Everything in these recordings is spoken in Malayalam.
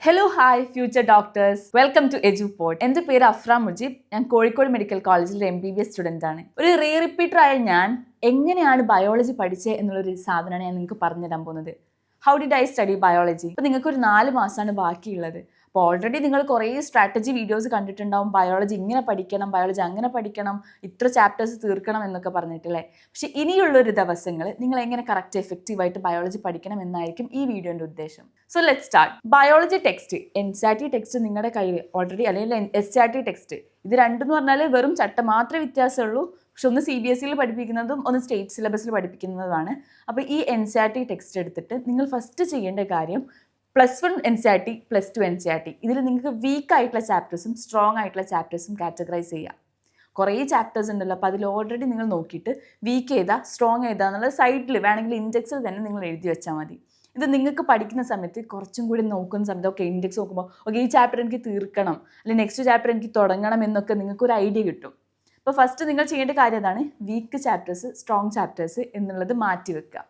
Hello hi future doctors, welcome to Edupod. എൻ്റെ പേര് അഫ്ര മുജീബ്. ഞാൻ കോഴിക്കോട് മെഡിക്കൽ കോളേജിൽ MBBS സ്റ്റുഡൻ്റ് ആണ്. ഒരു റീ റിപ്പീറ്റർ ആയ ഞാൻ എങ്ങനെയാണ് ബയോളജി പഠിച്ചത് എന്നുള്ളൊരു സാധനമാണ് ഞാൻ നിങ്ങൾക്ക് പറഞ്ഞുതരാൻ പോകുന്നത്. How did I study biology? അപ്പോൾ നിങ്ങൾക്ക് ഒരു 4 മാസമാണ് ബാക്കിയുള്ളത്. അപ്പോൾ ഓൾറെഡി നിങ്ങൾ കുറേ സ്ട്രാറ്റജി വീഡിയോസ് കണ്ടിട്ടുണ്ടാവും. ബയോളജി ഇങ്ങനെ പഠിക്കണം, ബയോളജി അങ്ങനെ പഠിക്കണം, ഇത്ര ചാപ്റ്റേഴ്സ് തീർക്കണം എന്നൊക്കെ പറഞ്ഞിട്ടില്ലേ. പക്ഷേ ഇനിയുള്ളൊരു ദിവസങ്ങൾ നിങ്ങൾ എങ്ങനെ കറക്റ്റ് എഫക്റ്റീവായിട്ട് ബയോളജി പഠിക്കണം എന്നായിരിക്കും ഈ വീഡിയോൻ്റെ ഉദ്ദേശം. So let start. Biology text, NCERT text നിങ്ങളുടെ കയ്യിൽ ഓൾറെഡി, അല്ലെങ്കിൽ SCERT ടെക്സ്റ്റ്, ഇത് രണ്ടെന്ന് പറഞ്ഞാൽ വെറും ചട്ട മാത്രമേ വ്യത്യാസമുള്ളൂ. പക്ഷെ ഒന്ന് CBSEയിൽ പഠിപ്പിക്കുന്നതും ഒന്ന് സ്റ്റേറ്റ് സിലബസിൽ പഠിപ്പിക്കുന്നതുമാണ്. അപ്പോൾ ഈ NCERT ടെക്സ്റ്റ് എടുത്തിട്ട് നിങ്ങൾ ഫസ്റ്റ് ചെയ്യേണ്ട കാര്യം +1 NCERT, +2 NCERT, ഇതിൽ നിങ്ങൾക്ക് വീക്ക് ആയിട്ടുള്ള ചാപ്റ്റേഴ്സും സ്ട്രോങ് ആയിട്ടുള്ള ചാപ്റ്റേഴ്സും കാറ്റഗറൈസ് ചെയ്യാം. കുറേ ചാപ്റ്റേഴ്സ് ഉണ്ടല്ലോ, അപ്പോൾ അതിൽ ഓൾറെഡി നിങ്ങൾ നോക്കിയിട്ട് വീക്ക് ഏതാ സ്ട്രോങ് ഏതാ എന്നുള്ളത് സൈഡിൽ വേണമെങ്കിൽ ഇൻഡെക്സിൽ തന്നെ നിങ്ങൾ എഴുതി വെച്ചാൽ മതി. ഇത് നിങ്ങൾക്ക് പഠിക്കുന്ന സമയത്ത് കുറച്ചും കൂടി നോക്കുന്ന സമയത്ത് ഓക്കെ ഇൻഡെക്സ് നോക്കുമ്പോൾ ഓക്കെ ഈ ചാപ്റ്റർ എനിക്ക് തീർക്കണം, അല്ലെങ്കിൽ നെക്സ്റ്റ് ചാപ്റ്റർ എനിക്ക് തുടങ്ങണം എന്നൊക്കെ നിങ്ങൾക്കൊരു ഐഡിയ കിട്ടും. അപ്പോൾ ഫസ്റ്റ് നിങ്ങൾ ചെയ്യേണ്ട കാര്യം അതാണ്, വീക്ക് ചാപ്റ്റേഴ്സ് സ്ട്രോങ് ചാപ്റ്റേഴ്സ് എന്നുള്ളത് മാറ്റി വെക്കുക.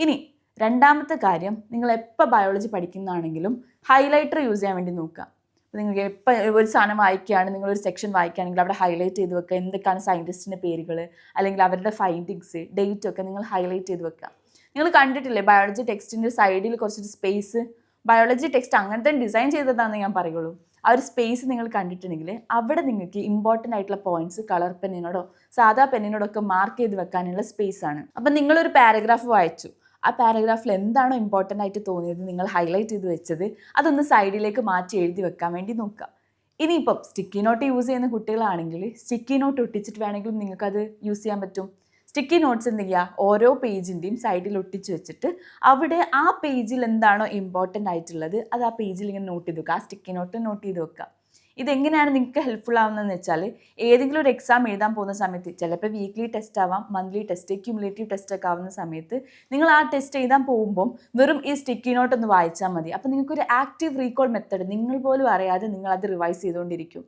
ഇനി രണ്ടാമത്തെ കാര്യം, നിങ്ങൾ എപ്പോൾ ബയോളജി പഠിക്കുന്നതാണെങ്കിലും ഹൈലൈറ്റർ യൂസ് ചെയ്യാൻ വേണ്ടി നോക്കുക. അപ്പോൾ നിങ്ങൾക്ക് എപ്പോൾ ഒരു സാധനം വായിക്കുകയാണ്, നിങ്ങളൊരു സെക്ഷൻ വായിക്കുകയാണെങ്കിൽ അവിടെ ഹൈലൈറ്റ് ചെയ്ത് വെക്കുക. എന്തൊക്കെയാണ് സയൻറ്റിസ്റ്റിൻ്റെ പേരുകൾ, അല്ലെങ്കിൽ അവരുടെ ഫൈൻഡിങ്സ്, ഡേറ്റ് ഒക്കെ നിങ്ങൾ ഹൈലൈറ്റ് ചെയ്ത് വെക്കുക. നിങ്ങൾ കണ്ടിട്ടില്ലേ ബയോളജി ടെക്സ്റ്റിൻ്റെ സൈഡിൽ കുറച്ചൊരു സ്പേസ്? ബയോളജി ടെക്സ്റ്റ് അങ്ങനെ തന്നെ ഡിസൈൻ ചെയ്തതാണെന്ന് ഞാൻ പറയുള്ളൂ. ആ ഒരു സ്പേസ് നിങ്ങൾ കണ്ടിട്ടുണ്ടെങ്കിൽ അവിടെ നിങ്ങൾക്ക് ഇമ്പോർട്ടൻ്റ് ആയിട്ടുള്ള പോയിന്റ്സ് കളർ പെന്നിനോടോ സാധാ പെന്നിനോടോ ഒക്കെ മാർക്ക് ചെയ്ത് വെക്കാനുള്ള സ്പേസ് ആണ്. അപ്പം നിങ്ങളൊരു പാരഗ്രാഫ് വായിച്ചു, ആ പാരഗ്രാഫിൽ എന്താണോ ഇമ്പോർട്ടൻ്റ് ആയിട്ട് തോന്നിയത് നിങ്ങൾ ഹൈലൈറ്റ് ചെയ്ത് വെച്ചത് അതൊന്ന് സൈഡിലേക്ക് മാറ്റി എഴുതി വെക്കാൻ വേണ്ടി നോക്കുക. ഇനിയിപ്പം സ്റ്റിക്കി നോട്ട് യൂസ് ചെയ്യുന്ന കുട്ടികളാണെങ്കിൽ സ്റ്റിക്കി നോട്ട് ഒട്ടിച്ചിട്ട് വേണമെങ്കിലും നിങ്ങൾക്കത് യൂസ് ചെയ്യാൻ പറ്റും. സ്റ്റിക്കി നോട്ട്സ് എന്ത് ചെയ്യുക, ഓരോ പേജിൻ്റെയും സൈഡിൽ ഒട്ടിച്ച് വെച്ചിട്ട് അവിടെ ആ പേജിൽ എന്താണോ ഇമ്പോർട്ടൻ്റ് ആയിട്ടുള്ളത് അത് ആ പേജിൽ ഇങ്ങനെ നോട്ട് ചെയ്ത് വെക്കുക. ആ സ്റ്റിക്കി നോട്ട് നോട്ട് ചെയ്ത് വെക്കുക. ഇതെങ്ങനെയാണ് നിങ്ങൾക്ക് ഹെൽപ്ഫുൾ ആവുന്നതെന്ന് വെച്ചാൽ, ഏതെങ്കിലും ഒരു എക്സാം എഴുതാൻ പോകുന്ന സമയത്ത്, ചിലപ്പോൾ വീക്ക്ലി ടെസ്റ്റ് ആവാം, മന്ത്ലി ടെസ്റ്റ്, ക്യുമുലേറ്റീവ് ടെസ്റ്റ് ഒക്കെ ആവുന്ന സമയത്ത് നിങ്ങൾ ആ ടെസ്റ്റ് എഴുതാൻ പോകുമ്പം വെറും ഈ സ്റ്റിക്കി നോട്ട് ഒന്ന് വായിച്ചാൽ മതി. അപ്പോൾ നിങ്ങൾക്കൊരു ആക്റ്റീവ് റീകോൾ മെത്തേഡ്, നിങ്ങൾ പോലും അറിയാതെ നിങ്ങൾ അത് റിവൈസ് ചെയ്തുകൊണ്ടിരിക്കും.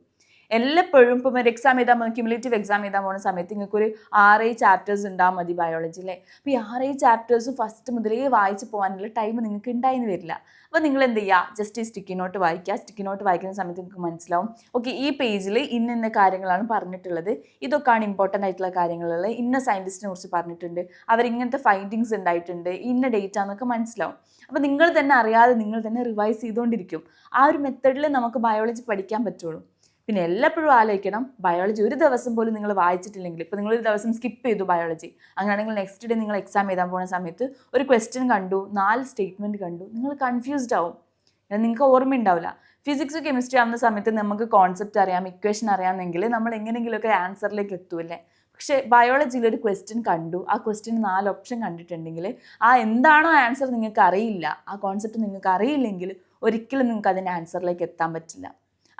എല്ലായ്പ്പോഴും ഇപ്പം ഒരു എക്സാം എഴുതാൻ പോകുന്ന ക്യുമുലേറ്റീവ് എക്സാം എഴുതാൻ പോകുന്ന സമയത്ത് നിങ്ങൾക്കൊരു 6 ചാപ്റ്റേഴ്സ് ഉണ്ടാകാൻ മതി ബയോളജി അല്ലേ. അപ്പോൾ ഈ 6 ചാപ്റ്റേഴ്സും ഫസ്റ്റ് മുതലേ വായിച്ച് പോകാനുള്ള ടൈം നിങ്ങൾക്ക് ഉണ്ടായിന്ന് വരില്ല. അപ്പോൾ നിങ്ങൾ എന്ത് ചെയ്യുക, ജസ്റ്റ് ഈ സ്റ്റിക്കി നോട്ട് വായിക്കുക. സ്റ്റിക്കി നോട്ട് വായിക്കുന്ന സമയത്ത് നിങ്ങൾക്ക് മനസ്സിലാവും ഓക്കെ ഈ പേജിൽ ഇന്ന കാര്യങ്ങളാണ് പറഞ്ഞിട്ടുള്ളത്, ഇതൊക്കെയാണ് ഇമ്പോർട്ടൻ്റ് ആയിട്ടുള്ള കാര്യങ്ങളുള്ളത്, ഇന്ന സയൻറ്റിസ്റ്റിനെ കുറിച്ച് പറഞ്ഞിട്ടുണ്ട്, അവരിങ്ങനത്തെ ഫൈൻഡിങ്സ് ഉണ്ടായിട്ടുണ്ട്, ഇന്ന ഡേറ്റ് ആണെന്നൊക്കെ മനസ്സിലാവും. അപ്പോൾ നിങ്ങൾ തന്നെ അറിയാതെ നിങ്ങൾ തന്നെ റിവൈസ് ചെയ്തുകൊണ്ടിരിക്കും. ആ ഒരു മെത്തേഡിൽ നമുക്ക് ബയോളജി പഠിക്കാൻ പറ്റുള്ളൂ. പിന്നെ എല്ലായ്പ്പോഴും ആലോചിക്കണം, ബയോളജി ഒരു ദിവസം പോലും നിങ്ങൾ വായിച്ചിട്ടില്ലെങ്കിൽ, ഇപ്പോൾ നിങ്ങളൊരു ദിവസം സ്കിപ്പ് ചെയ്തു ബയോളജി, അങ്ങനെയാണെങ്കിൽ നെക്സ്റ്റ് ഡേ നിങ്ങൾ എക്സാം എഴുതാൻ പോകുന്ന സമയത്ത് ഒരു ക്വസ്റ്റ്യൻ കണ്ടു, 4 സ്റ്റേറ്റ്മെൻറ്റ് കണ്ടു, നിങ്ങൾ കൺഫ്യൂസ്ഡ് ആവും, നിങ്ങൾക്ക് ഓർമ്മയുണ്ടാവില്ല. ഫിസിക്സ് കെമിസ്ട്രി ആവുന്ന സമയത്ത് നമുക്ക് കോൺസെപ്റ്റ് അറിയാം, ഇക്വേഷൻ അറിയാമെങ്കിൽ നമ്മൾ എങ്ങനെയെങ്കിലുമൊക്കെ ആൻസറിലേക്ക് എത്തുമല്ലേ. പക്ഷേ ബയോളജിയിൽ ഒരു ക്വസ്റ്റ്യൻ കണ്ടു, ആ ക്വസ്റ്റ്യന് 4 ഓപ്ഷൻ കണ്ടിട്ടുണ്ടെങ്കിൽ ആ എന്താണോ ആൻസർ നിങ്ങൾക്ക് അറിയില്ല, ആ കോൺസെപ്റ്റ് നിങ്ങൾക്ക് അറിയില്ലെങ്കിൽ ഒരിക്കലും നിങ്ങൾക്ക് അതിൻ്റെ ആൻസറിലേക്ക് എത്താൻ പറ്റില്ല.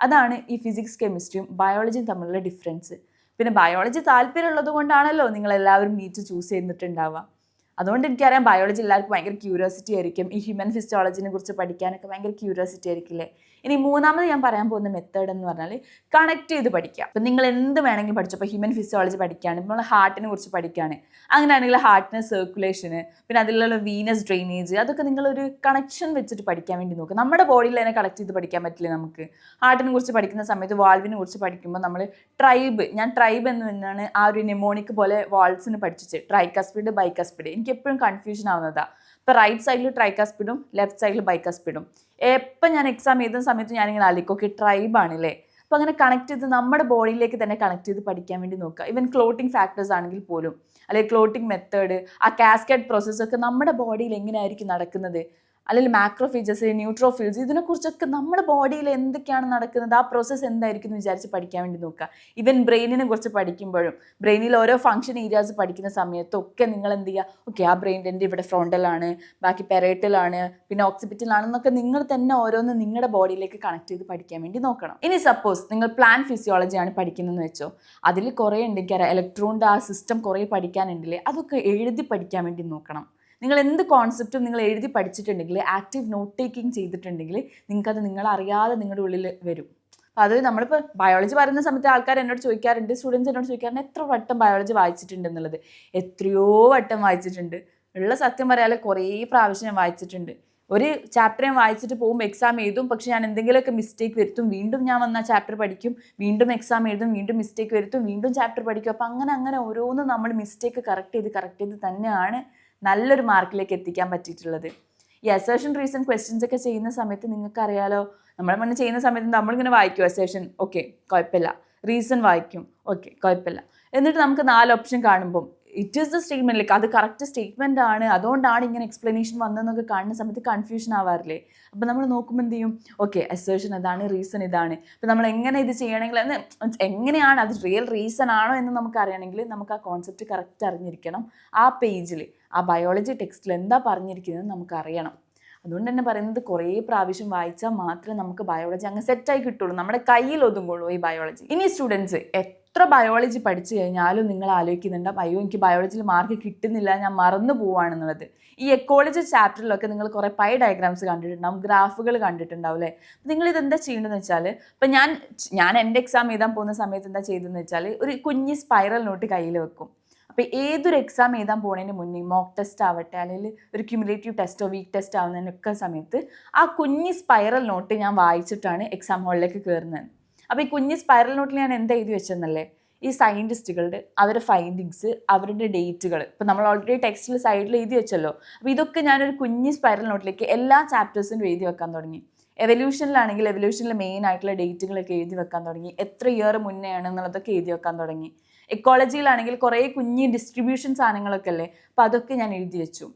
അതാണ് ഈ ഫിസിക്സ് കെമിസ്ട്രിയും ബയോളജിയും തമ്മിലുള്ള ഡിഫറൻസ്. പിന്നെ ബയോളജി താല്പര്യമുള്ളത് കൊണ്ടാണല്ലോ നിങ്ങളെല്ലാവരും നീറ്റ് ചൂസ് ചെയ്തിട്ടുണ്ടാവുക. അതുകൊണ്ട് എനിക്കറിയാം ബയോളജി എല്ലാവർക്കും ഭയങ്കര ക്യൂരിയോസിറ്റി ആയിരിക്കും. ഈ ഹ്യൂമൻ ഫിസിയോളജിനെ കുറിച്ച് പഠിക്കാനൊക്കെ ഭയങ്കര ക്യൂരിയോസിറ്റി ആയിരിക്കില്ലേ. ഇനി മൂന്നാമത് ഞാൻ പറയാൻ പോകുന്ന മെത്തേഡ് എന്ന് പറഞ്ഞാൽ കണക്ട് ചെയ്ത് പഠിക്കുക. അപ്പം നിങ്ങൾ എന്ത് വേണമെങ്കിലും പഠിച്ചു. അപ്പോൾ ഹ്യൂമൻ ഫിസിയോളജി പഠിക്കുകയാണ്, ഇപ്പോൾ നമ്മൾ ഹാർട്ടിനെ കുറിച്ച് പഠിക്കുകയാണ്, അങ്ങനെയാണെങ്കിൽ ഹാർട്ടിന് സർക്കുലേഷന്, പിന്നെ അതിലുള്ള വീനസ് ഡ്രെയിനേജ്, അതൊക്കെ നിങ്ങളൊരു കണക്ഷൻ വെച്ചിട്ട് പഠിക്കാൻ വേണ്ടി നോക്കുക. നമ്മുടെ ബോഡിയിൽ തന്നെ കണക്ട് ചെയ്ത് പഠിക്കാൻ പറ്റില്ല നമുക്ക്. ഹാർട്ടിനെ കുറിച്ച് പഠിക്കുന്ന സമയത്ത് വാൾവിനെ കുറിച്ച് പഠിക്കുമ്പോൾ നമ്മൾ ഞാൻ ട്രൈബ് എന്ന് തന്നെയാണ് ആ ഒരു നെമോണിക് പോലെ വാൾസിന് പഠിച്ചിട്ട്, ട്രൈകസ്പിഡ് ബൈകസ്പിഡ്. എനിക്ക് എപ്പോഴും കൺഫ്യൂഷൻ ആവുന്നതാണ്. ഇപ്പോൾ റൈറ്റ് സൈഡിൽ ട്രൈകസ്പിഡും ലെഫ്റ്റ് സൈഡിൽ ബൈകസ്പിഡും. എപ്പം ഞാൻ എക്സാം എഴുതുന്ന സമയത്ത് ഞാനിങ്ങനെ ആലോചിക്കും ഓക്കെ ട്രൈബാണല്ലേ. അപ്പോൾ അങ്ങനെ കണക്ട് ചെയ്ത് നമ്മുടെ ബോഡിയിലേക്ക് തന്നെ കണക്ട് ചെയ്ത് പഠിക്കാൻ വേണ്ടി നോക്കുക. ഈവൻ ക്ലോട്ടിങ് ഫാക്ടേഴ്സ് ആണെങ്കിൽ പോലും, അല്ലെങ്കിൽ ക്ലോട്ടിങ് മെത്തേഡ്, ആ കാസ്കേഡ് പ്രോസസ്സൊക്കെ നമ്മുടെ ബോഡിയിൽ എങ്ങനെയായിരിക്കും നടക്കുന്നത്, അല്ലെങ്കിൽ മാക്രോഫേജസ്, ന്യൂട്രോഫിൽസ്, ഇതിനെക്കുറിച്ചൊക്കെ നമ്മുടെ ബോഡിയിൽ എന്തൊക്കെയാണ് നടക്കുന്നത്, ആ പ്രോസസ്സ് എന്തായിരിക്കും എന്ന് വിചാരിച്ച് പഠിക്കാൻ വേണ്ടി നോക്കുക. ഈവൻ ബ്രെയിനിനെ കുറിച്ച് പഠിക്കുമ്പോഴും, ബ്രെയിനിൽ ഓരോ ഫംഗ്ഷൻ ഏരിയാസ് പഠിക്കുന്ന സമയത്തൊക്കെ നിങ്ങൾ എന്ത് ചെയ്യുക, ഓക്കെ ആ ബ്രെയിനിൻ്റെ ഇവിടെ ഫ്രോണ്ടലാണ്, ബാക്കി പെരേറ്റലാണ്, പിന്നെ ഓക്സിപിറ്റലാണെന്നൊക്കെ നിങ്ങൾ തന്നെ ഓരോന്ന് നിങ്ങളുടെ ബോഡിയിലേക്ക് കണക്ട് ചെയ്ത് പഠിക്കാൻ വേണ്ടി നോക്കണം. ഇനി സപ്പോസ് നിങ്ങൾ പ്ലാന്റ് ഫിസിയോളജിയാണ് പഠിക്കുന്നതെന്ന് വെച്ചോ, അതിൽ കുറേ ഉണ്ട്, എനിക്കറിയാം ഇലക്ട്രോണിൻ്റെ ആ സിസ്റ്റം കുറേ പഠിക്കാനുണ്ടല്ലേ, അതൊക്കെ എഴുതി പഠിക്കാൻ വേണ്ടി നോക്കണം. നിങ്ങൾ എന്ത് കോൺസെപ്റ്റും നിങ്ങൾ എഴുതി പഠിച്ചിട്ടുണ്ടെങ്കിൽ, ആക്റ്റീവ് നോട്ട് ടേക്കിംഗ് ചെയ്തിട്ടുണ്ടെങ്കിൽ നിങ്ങൾക്കത് നിങ്ങളറിയാതെ നിങ്ങളുടെ ഉള്ളിൽ വരും. അപ്പോൾ അത് നമ്മളിപ്പോൾ ബയോളജി പറയുന്ന സമയത്ത് ആൾക്കാർ എന്നോട് ചോദിക്കാറുണ്ട്, സ്റ്റുഡൻസ് എന്നോട് ചോദിക്കാറുണ്ട് എത്ര വട്ടം ബയോളജി വായിച്ചിട്ടുണ്ട് എന്നുള്ളത്. എത്രയോ വട്ടം വായിച്ചിട്ടുണ്ട്, ഉള്ള സത്യം പറയാതെ കുറേ പ്രാവശ്യം ഞാൻ വായിച്ചിട്ടുണ്ട്. ഒരു ചാപ്റ്റർ ഞാൻ വായിച്ചിട്ട് പോകുമ്പോൾ എക്സാം എഴുതും, പക്ഷെ ഞാൻ എന്തെങ്കിലുമൊക്കെ മിസ്റ്റേക്ക് വരുത്തും, വീണ്ടും ഞാൻ വന്ന ചാപ്റ്റർ പഠിക്കും, വീണ്ടും എക്സാം എഴുതും, വീണ്ടും മിസ്റ്റേക്ക് വരുത്തും, വീണ്ടും ചാപ്റ്റർ പഠിക്കും. അപ്പം അങ്ങനെ ഓരോന്നും നമ്മൾ മിസ്റ്റേക്ക് കറക്റ്റ് ചെയ്ത് തന്നെയാണ് നല്ലൊരു മാർക്കിലേക്ക് എത്തിക്കാൻ പറ്റിയിട്ടുള്ളത്. ഈ അസേർഷൻ റീസൺ ക്വസ്റ്റ്യൻസ് ഒക്കെ ചെയ്യുന്ന സമയത്ത് നിങ്ങൾക്ക് അറിയാലോ, നമ്മൾ മുന്നേ ചെയ്യുന്ന സമയത്ത് നമ്മളിങ്ങനെ വായിക്കും അസേർഷൻ, ഓക്കെ കുഴപ്പമില്ല, റീസൺ വായിക്കും, ഓക്കെ കുഴപ്പമില്ല, എന്നിട്ട് നമുക്ക് 4 ഓപ്ഷൻ കാണുമ്പം it is the statement, like അത് കറക്റ്റ് സ്റ്റേറ്റ്മെന്റ് ആണ്, അതുകൊണ്ടാണ് ഇങ്ങനെ എക്സ്പ്ലനേഷൻ വന്നതെന്നൊക്കെ കാണുന്ന സമയത്ത് കൺഫ്യൂഷൻ ആവാറില്ലേ? അപ്പം നമ്മൾ നോക്കുമ്പോൾ എന്ത് ചെയ്യും, ഓക്കെ അസേർഷൻ ഇതാണ്, റീസൺ ഇതാണ്, അപ്പം നമ്മൾ എങ്ങനെ ഇത് ചെയ്യണമെങ്കിൽ എങ്ങനെയാണ് അത് റിയൽ റീസൺ ആണോ എന്ന് നമുക്ക് അറിയണമെങ്കിൽ നമുക്ക് ആ കോൺസെപ്റ്റ് കറക്റ്റ് അറിഞ്ഞിരിക്കണം. ആ പേജിൽ ആ ബയോളജി ടെക്സ്റ്റിൽ എന്താ പറഞ്ഞിരിക്കുന്നത് നമുക്ക് അറിയണം. അതുകൊണ്ട് തന്നെ പറയുന്നത് കുറേ പ്രാവശ്യം വായിച്ചാൽ മാത്രമേ നമുക്ക് ബയോളജി അങ്ങ് സെറ്റായി കിട്ടുള്ളൂ, നമ്മുടെ കയ്യിൽ ഒതുങ്ങുള്ളൂ ഈ ബയോളജി. ഇനി സ്റ്റുഡൻസ് എത്ര ബയോളജി പഠിച്ചു കഴിഞ്ഞാലും നിങ്ങൾ ആലോചിക്കുന്നുണ്ടാവും, അയ്യോ എനിക്ക് ബയോളജിയിൽ മാർക്ക് കിട്ടുന്നില്ല, ഞാൻ മറന്നു പോവാണെന്നുള്ളത്. ഈ എക്കോളജി ചാപ്റ്ററിലൊക്കെ നിങ്ങൾ കുറേ പൈ ഡയഗ്രാംസ് കണ്ടിട്ടുണ്ടാവും, ഗ്രാഫുകൾ കണ്ടിട്ടുണ്ടാവും അല്ലേ? നിങ്ങൾ ഇതെന്താ ചെയ്യേണ്ടതെന്ന് വെച്ചാൽ, ഇപ്പം ഞാൻ എൻ്റെ എക്സാം എഴുതാൻ പോകുന്ന സമയത്ത് എന്താ ചെയ്തതെന്ന് വെച്ചാൽ, ഒരു കുഞ്ഞ് സ്പൈറൽ നോട്ട് കയ്യിൽ വെക്കും. അപ്പോൾ ഏതൊരു എക്സാം എഴുതാൻ പോകുന്നതിന് മുന്നേ, മോക്ക് ടെസ്റ്റ് ആവട്ടെ അല്ലെങ്കിൽ ഒരു ക്യുമുലേറ്റീവ് ടെസ്റ്റോ വീക്ക് ടെസ്റ്റ് ആവുന്നതിനൊക്കെ സമയത്ത് ആ കുഞ്ഞ് സ്പൈറൽ നോട്ട് ഞാൻ വായിച്ചിട്ടാണ് എക്സാം ഹാളിലേക്ക് കയറുന്നത്. അപ്പോൾ ഈ കുഞ്ഞ് സ്പൈറൽ നോട്ടിൽ ഞാൻ എന്താ എഴുതി വെച്ചെന്നല്ലേ, ഈ സയൻറ്റിസ്റ്റുകളുടെ അവരുടെ ഫൈൻഡിങ്സ്, അവരുടെ ഡേറ്റുകൾ, ഇപ്പം നമ്മൾ ഓൾറെഡി ടെക്സ്റ്റിൽ സൈഡിൽ എഴുതി വെച്ചല്ലോ. അപ്പോൾ ഇതൊക്കെ ഞാനൊരു കുഞ്ഞ് സ്പൈറൽ നോട്ടിലേക്ക് എല്ലാ ചാപ്റ്റേഴ്സിനും എഴുതി വെക്കാൻ തുടങ്ങി. എവല്യൂഷനിലാണെങ്കിൽ എവല്യൂഷനിൽ മെയിൻ ആയിട്ടുള്ള ഡേറ്റുകളൊക്കെ എഴുതി വെക്കാൻ തുടങ്ങി, എത്ര ഇയർ മുന്നേ ആണെന്നുള്ളതൊക്കെ എഴുതി വെക്കാൻ തുടങ്ങി. എക്കോളജിയിലാണെങ്കിൽ കുറേ കുഞ്ഞ് ഡിസ്ട്രിബ്യൂഷൻ സാധനങ്ങളൊക്കെ അല്ലേ, അപ്പോൾ അതൊക്കെ ഞാൻ എഴുതി വെച്ചു.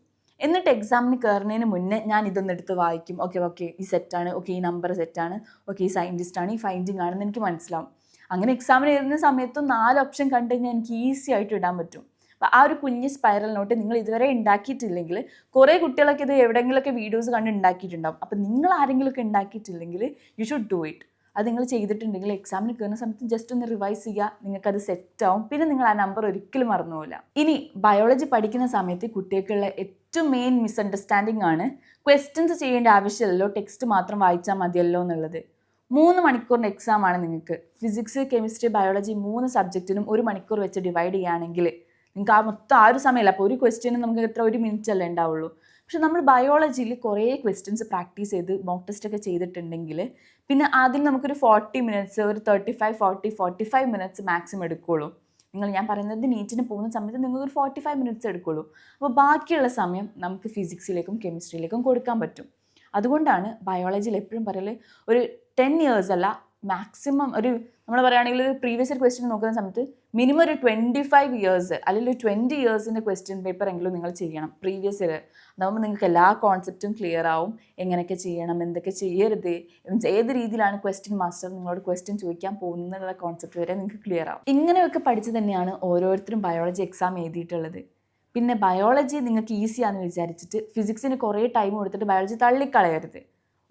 എന്നിട്ട് എക്സാമിന് കയറുന്നതിന് മുന്നേ ഞാൻ ഇതൊന്നും എടുത്ത് വായിക്കും. ഓക്കെ ഈ സെറ്റാണ്, ഓക്കെ ഈ നമ്പർ സെറ്റാണ്, ഓക്കെ ഈ സയൻറ്റിസ്റ്റാണ്, ഈ ഫൈൻഡിങ് ആണെന്ന് എനിക്ക് മനസ്സിലാവും. അങ്ങനെ എക്സാമിന് എഴുതുന്ന സമയത്തും 4 ഓപ്ഷൻ കണ്ടു കഴിഞ്ഞാൽ എനിക്ക് ഈസി ആയിട്ട് ഇടാൻ പറ്റും. അപ്പോൾ ആ ഒരു കുഞ്ഞ് സ്പൈറൽ നോട്ട് നിങ്ങൾ ഇതുവരെ ഉണ്ടാക്കിയിട്ടില്ലെങ്കിൽ, കുറേ കുട്ടികളൊക്കെ ഇത് എവിടെയെങ്കിലുമൊക്കെ വീഡിയോസ് കണ്ട് ഉണ്ടാക്കിയിട്ടുണ്ടാവും. അപ്പോൾ നിങ്ങൾ ആരെങ്കിലുമൊക്കെ ഉണ്ടാക്കിയിട്ടില്ലെങ്കിൽ യു ഷുഡ് ഡു ഇറ്റ്. അത് നിങ്ങൾ ചെയ്തിട്ടുണ്ടെങ്കിൽ എക്സാമിന് കയറുന്ന സമയത്ത് ജസ്റ്റ് ഒന്ന് റിവൈസ് ചെയ്യുക, നിങ്ങൾക്കത് സെറ്റാവും. പിന്നെ നിങ്ങൾ ആ നമ്പർ ഒരിക്കലും മറന്നുപോകില്ല. ഇനി ബയോളജി പഠിക്കുന്ന സമയത്ത് കുട്ടികൾക്കുള്ള ഏറ്റവും മെയിൻ മിസ്അണ്ടർസ്റ്റാൻഡിങ് ആണ് ക്വസ്റ്റ്യൻസ് ചെയ്യേണ്ട ആവശ്യമില്ലല്ലോ, ടെക്സ്റ്റ് മാത്രം വായിച്ചാൽ മതിയല്ലോ എന്നുള്ളത്. 3 മണിക്കൂറിൻ്റെ എക്സാമാണ് നിങ്ങൾക്ക്. ഫിസിക്സ്, കെമിസ്ട്രി, ബയോളജി 3 സബ്ജക്റ്റിനും 1 മണിക്കൂർ വെച്ച് ഡിവൈഡ് ചെയ്യുകയാണെങ്കിൽ നിങ്ങൾക്ക് മൊത്തം ഒരു സമയമല്ല. അപ്പോൾ ഒരു ക്വസ്റ്റ്യന് നമുക്ക് എത്ര 1 മിനിറ്റ് അല്ലേ ഉണ്ടാവുള്ളൂ. പക്ഷെ നമ്മൾ ബയോളജിയിൽ കുറേ ക്വസ്റ്റ്യൻസ് പ്രാക്ടീസ് ചെയ്ത് മോക്ക് ടെസ്റ്റ് ഒക്കെ ചെയ്തിട്ടുണ്ടെങ്കിൽ പിന്നെ അതിൽ നമുക്കൊരു 40 മിനിറ്റ്സ്, ഒരു 45 മിനിറ്റ്സ് മാക്സിമം എടുക്കുകയുള്ളൂ. ഞാൻ പറയുന്നത് നീറ്റിന് പോകുന്ന സമയത്ത് നിങ്ങൾക്ക് ഒരു 45 മിനിറ്റ്സ് എടുക്കുകയുള്ളൂ. അപ്പോൾ ബാക്കിയുള്ള സമയം നമുക്ക് ഫിസിക്സിലേക്കും കെമിസ്ട്രിയിലേക്കും കൊടുക്കാൻ പറ്റും. അതുകൊണ്ടാണ് ബയോളജിയിൽ എപ്പോഴും പറയൽ ഒരു 10 ഇയേഴ്സ് അല്ല, മാക്സിമം ഒരു നമ്മൾ പറയുകയാണെങ്കിൽ ഒരു പ്രീവിയസ് ഇയർ ക്വസ്റ്റ്യൻ നോക്കുന്ന സമയത്ത് മിനിമം ഒരു 25 ഇയേഴ്സ് അല്ലെങ്കിൽ ഒരു 20 ഇയേഴ്സിൻ്റെ ക്വസ്റ്റ്യൻ പേപ്പർ എങ്കിലും നിങ്ങൾ ചെയ്യണം പ്രീവിയസ് ഇയർ. അതാകുമ്പോൾ നിങ്ങൾക്ക് എല്ലാ കോൺസെപ്റ്റും ക്ലിയർ ആവും, എങ്ങനെയൊക്കെ ചെയ്യണം, എന്തൊക്കെ ചെയ്യരുത്, ഏത് രീതിയിലാണ് ക്വസ്റ്റ്യൻ മാസ്റ്റർ നിങ്ങളോട് ക്വസ്റ്റ്യൻ ചോദിക്കാൻ പോകുന്നുള്ള കോൺസെപ്റ്റ് വരെ നിങ്ങൾക്ക് ക്ലിയർ ആവും. ഇങ്ങനെയൊക്കെ പഠിച്ച് തന്നെയാണ് ഓരോരുത്തരും ബയോളജി എക്സാം എഴുതിയിട്ടുള്ളത്. പിന്നെ ബയോളജി നിങ്ങൾക്ക് ഈസിയാണെന്ന് വിചാരിച്ചിട്ട് ഫിസിക്സിന് കുറേ ടൈം കൊടുത്തിട്ട് ബയോളജി തള്ളിക്കളയരുത്.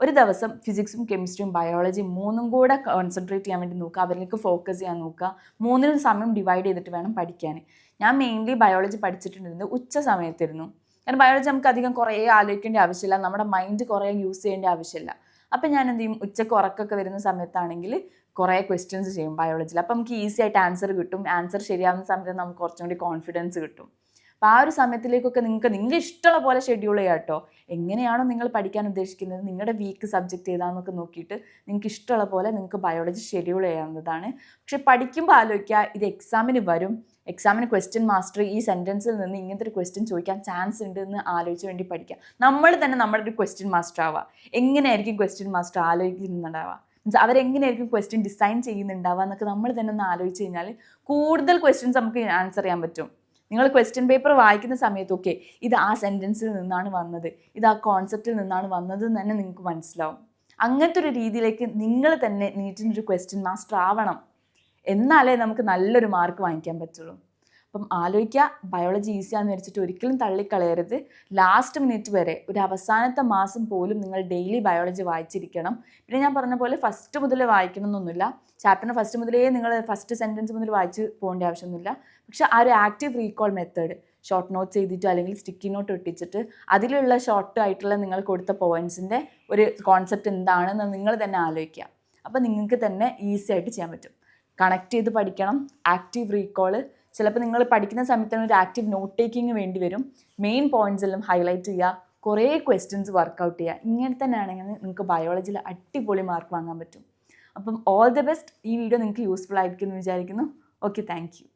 ഒരു ദിവസം ഫിസിക്സും കെമിസ്ട്രിയും ബയോളജി 3ഉം കൂടെ കോൺസെൻട്രേറ്റ് ചെയ്യാൻ വേണ്ടി നോക്കുക, അവരിലേക്ക് ഫോക്കസ് ചെയ്യാൻ നോക്കുക. 3നും സമയം ഡിവൈഡ് ചെയ്തിട്ട് വേണം പഠിക്കാൻ. ഞാൻ മെയിൻലി ബയോളജി പഠിച്ചിട്ടുണ്ടിരുന്നത് ഉച്ച സമയത്തായിരുന്നു. കാരണം ബയോളജി നമുക്ക് അധികം കുറേ ആലോചിക്കേണ്ട ആവശ്യമില്ല, നമ്മുടെ മൈൻഡ് കുറേ യൂസ് ചെയ്യേണ്ട ആവശ്യമില്ല. അപ്പം ഞാൻ എന്ത് ചെയ്യും, ഉച്ചക്ക് ഉറക്കൊക്കെ വരുന്ന സമയത്താണെങ്കിൽ കുറേ ക്വസ്റ്റ്യൻസ് ചെയ്യും ബയോളജിയിൽ. അപ്പം നമുക്ക് ഈസി ആയിട്ട് ആൻസർ കിട്ടും. ആൻസർ ശരിയാവുന്ന സമയത്ത് നമുക്ക് കുറച്ചും കൂടി കോൺഫിഡൻസ് കിട്ടും. അപ്പോൾ ആ ഒരു സമയത്തിലേക്കൊക്കെ നിങ്ങൾക്ക് ഇഷ്ടമുള്ള പോലെ ഷെഡ്യൂൾ ചെയ്യാം കേട്ടോ. എങ്ങനെയാണോ നിങ്ങൾ പഠിക്കാൻ ഉദ്ദേശിക്കുന്നത്, നിങ്ങളുടെ വീക്ക് സബ്ജക്റ്റ് ഏതാണെന്നൊക്കെ നോക്കിയിട്ട് നിങ്ങൾക്ക് ഇഷ്ടമുള്ള പോലെ നിങ്ങൾക്ക് ബയോളജി ഷെഡ്യൂൾ ചെയ്യാവുന്നതാണ്. പക്ഷെ പഠിക്കുമ്പോൾ ആലോചിക്കുക, ഇത് എക്സാമിന് വരും, എക്സാമിന് ക്വസ്റ്റ്യൻ മാസ്റ്റർ ഈ സെൻറ്റൻസിൽ നിന്ന് ഇങ്ങനത്തെ ഒരു ക്വസ്റ്റ്യൻ ചോദിക്കാൻ ചാൻസ് ഉണ്ട് എന്ന് ആലോചിച്ച് വേണ്ടി പഠിക്കുക. നമ്മൾ തന്നെ നമ്മുടെ ഒരു ക്വസ്റ്റ്യൻ മാസ്റ്റർ ആവുക. എങ്ങനെയായിരിക്കും ക്വസ്റ്റ്യൻ മാസ്റ്റർ ആലോചിക്കുന്നുണ്ടാവുക, മീൻസ് അവരെങ്ങനെയായിരിക്കും ക്വസ്റ്റ്യൻ ഡിസൈൻ ചെയ്യുന്നുണ്ടാവുക എന്നൊക്കെ നമ്മൾ തന്നെ ഒന്ന് ആലോചിച്ച് കഴിഞ്ഞാൽ കൂടുതൽ ക്വസ്റ്റ്യൻസ് നമുക്ക് ആൻസർ ചെയ്യാൻ പറ്റും. നിങ്ങൾ ക്വസ്റ്റ്യൻ പേപ്പർ വായിക്കുന്ന സമയത്ത് ഓക്കെ ഇത് ആ സെൻറ്റൻസിൽ നിന്നാണ് വന്നത്, ഇത് ആ കോൺസെപ്റ്റിൽ നിന്നാണ് വന്നത് എന്ന് തന്നെ നിങ്ങൾക്ക് മനസ്സിലാവും. അങ്ങനത്തെ ഒരു രീതിയിലേക്ക് നിങ്ങൾ തന്നെ നീറ്റിനൊരു ക്വസ്റ്റ്യൻ മാസ്റ്റർ ആവണം, എന്നാലേ നമുക്ക് നല്ലൊരു മാർക്ക് വാങ്ങിക്കാൻ പറ്റുള്ളൂ. അപ്പം ആലോചിക്കുക, ബയോളജി ഈസിയാണെന്ന് വെച്ചിട്ട് ഒരിക്കലും തള്ളിക്കളയരുത്. ലാസ്റ്റ് മിനിറ്റ് വരെ, ഒരു അവസാനത്തെ മാസം പോലും നിങ്ങൾ ഡെയിലി ബയോളജി വായിച്ചിരിക്കണം. പിന്നെ ഞാൻ പറഞ്ഞ പോലെ ഫസ്റ്റ് മുതൽ വായിക്കണം എന്നൊന്നുമില്ല, ചാപ്റ്ററിന് ഫസ്റ്റ് മുതലേ നിങ്ങൾ ഫസ്റ്റ് സെൻറ്റൻസ് മുതൽ വായിച്ച് പോകേണ്ട ആവശ്യമൊന്നുമില്ല. പക്ഷെ ആ ഒരു active recall method, short notes എഴുതിയിട്ടോ അല്ലെങ്കിൽ സ്റ്റിക്കി നോട്ട് ഒട്ടിച്ചിട്ട് അതിലുള്ള ഷോർട്ട് ആയിട്ടുള്ള നിങ്ങൾ കൊടുത്ത പോയിൻറ്റ്സിൻ്റെ ഒരു കോൺസെപ്റ്റ് എന്താണെന്ന് നിങ്ങൾ തന്നെ ആലോചിക്കുക. അപ്പോൾ നിങ്ങൾക്ക് തന്നെ ഈസി ആയിട്ട് ചെയ്യാൻ പറ്റും. കണക്ട് ചെയ്ത് പഠിക്കണം, ആക്റ്റീവ് റീകോള്. ചിലപ്പോൾ നിങ്ങൾ പഠിക്കുന്ന സമയത്ത് ഒരു ആക്റ്റീവ് നോട്ട് ടേക്കിങ് വേണ്ടി വരും. മെയിൻ പോയിന്റ്സ് എല്ലാം ഹൈലൈറ്റ് ചെയ്യുക, കുറേ ക്വസ്റ്റ്യൻസ് വർക്കൗട്ട് ചെയ്യുക. ഇങ്ങനെ തന്നെയാണെങ്കിൽ നിങ്ങൾക്ക് ബയോളജിയിൽ അടിപൊളി മാർക്ക് വാങ്ങാൻ പറ്റും. അപ്പം ഓൾ ദി ബെസ്റ്റ്. ഈ വീഡിയോ നിങ്ങൾക്ക് യൂസ്ഫുൾ ആയിരിക്കും എന്ന് വിചാരിക്കുന്നു. Okay, thank you.